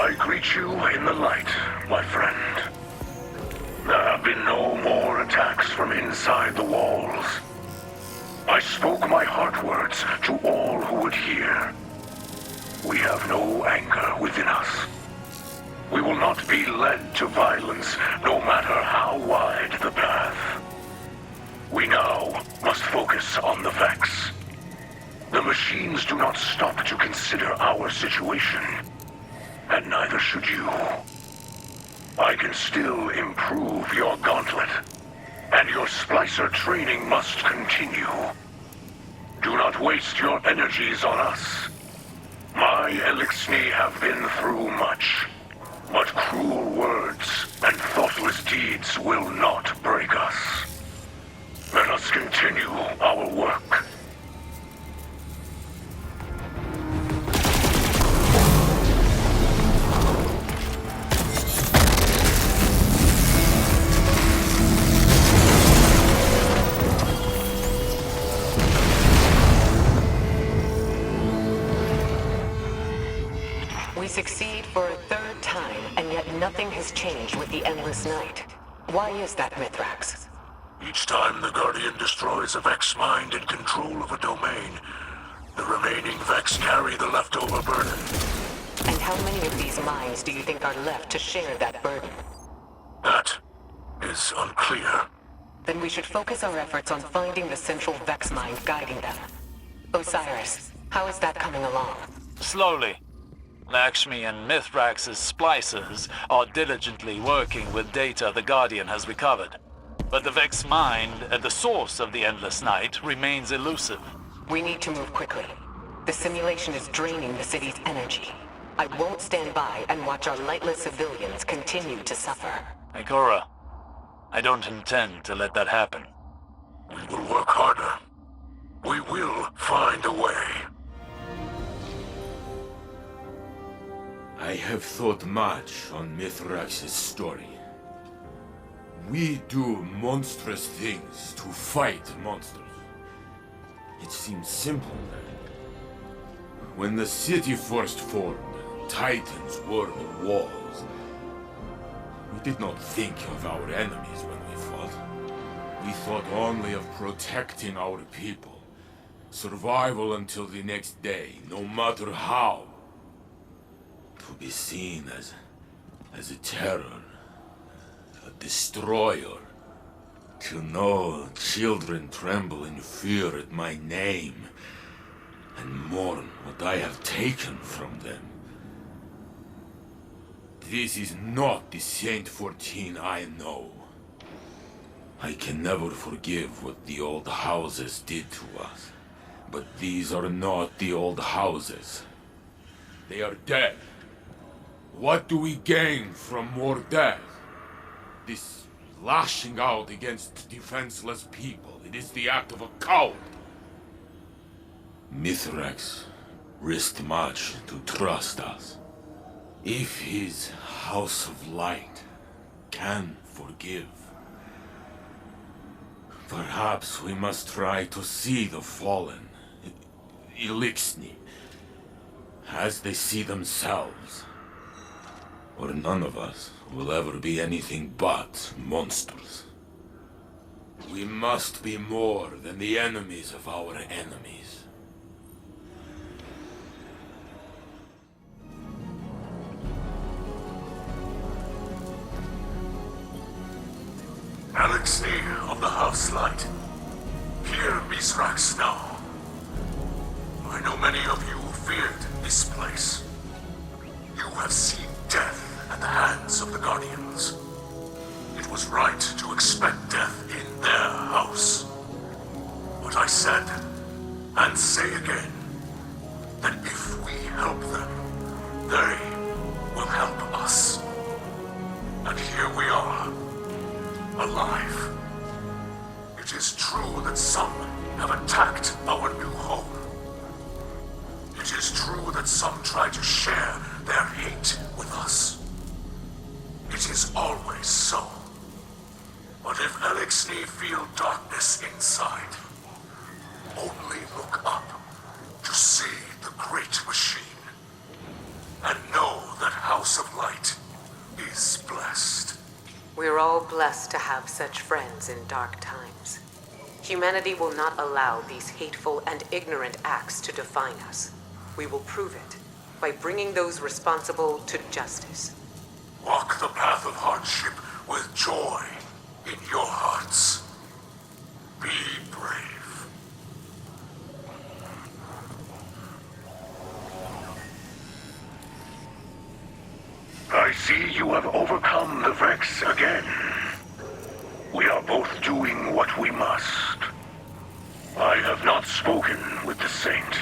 I greet you in the light, my friend. There have been no more attacks from inside the walls. I spoke my heart words to all who would hear. We have no anger within us. We will not be led to violence, no matter how wide the path. We now must focus on the Vex. The machines do not stop to consider our situation, and neither should you. I can still improve your gauntlet, and your Splicer training must continue. Do not waste your energies on us. My Elixni have been through much, but cruel words and thoughtless deeds will not break us. Let us continue our work. We succeed for a third time, and yet nothing has changed with the Endless Night. Why is that, Mithrax? Each time the Guardian destroys a Vex mind in control of a domain, the remaining Vex carry the leftover burden. And how many of these minds do you think are left to share that burden? That is unclear. Then we should focus our efforts on finding the central Vex mind guiding them. Osiris, how is that coming along? Slowly. Lakshmi and Mithrax's splicers are diligently working with data the Guardian has recovered. But the Vex mind, at the source of the Endless Night, remains elusive. We need to move quickly. The simulation is draining the city's energy. I won't stand by and watch our lightless civilians continue to suffer. Ikora, I don't intend to let that happen. We will work harder. We will find a way. I have thought much on Mithrax's story. We do monstrous things to fight monsters. It seems simple then. When the city first formed, Titans were the walls. We did not think of our enemies when we fought. We thought only of protecting our people. Survival until the next day, no matter how. To be seen as a terror, a destroyer. To know children tremble in fear at my name, and mourn what I have taken from them. This is not the Saint 14 I know. I can never forgive what the old houses did to us. But these are not the old houses. They are dead. What do we gain from more death? This lashing out against defenseless people, it is the act of a coward. Mithrax risked much to trust us. If his House of Light can forgive, perhaps we must try to see the fallen, Elixni, as they see themselves. Or none of us will ever be anything but monsters. We must be more than the enemies of our enemies. Elixni of the House Light. Hear Mithrax now. I know many of you feared this place. You have seen death at the hands of the Guardians. It was right to expect death in their house. But I said, and say again, that if we help them, they will help us. And here we are, alive. It is true that some have attacked our new home. It is true that some try to share their hate with us. It is always so. But if Elixni feel darkness inside, only look up to see the great machine, and know that House blessed to have such friends in dark times. Humanity will not allow these hateful and ignorant acts to define us. We will prove it by bringing those responsible to justice. Walk the path of hardship with joy in your hearts. Be brave. I see you have overcome the Vex again. We are both doing what we must. I have not spoken with the Saint,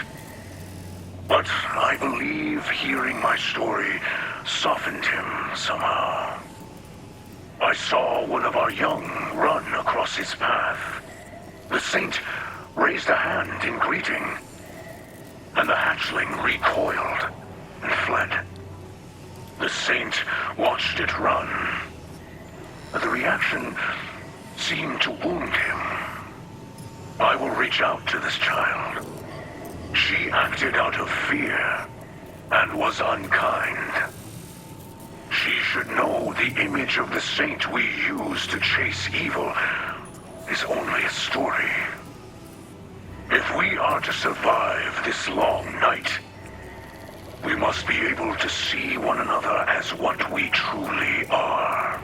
but I believe hearing my story softened him somehow. I saw one of our young run across his path. The Saint raised a hand in greeting, and the hatchling recoiled and fled. The Saint watched it run. The reaction seemed to wound him. I will reach out to this child. She acted out of fear and was unkind. She should know the image of the Saint we use to chase evil is only a story. If we are to survive this long night, we must be able to see one another as what we truly are.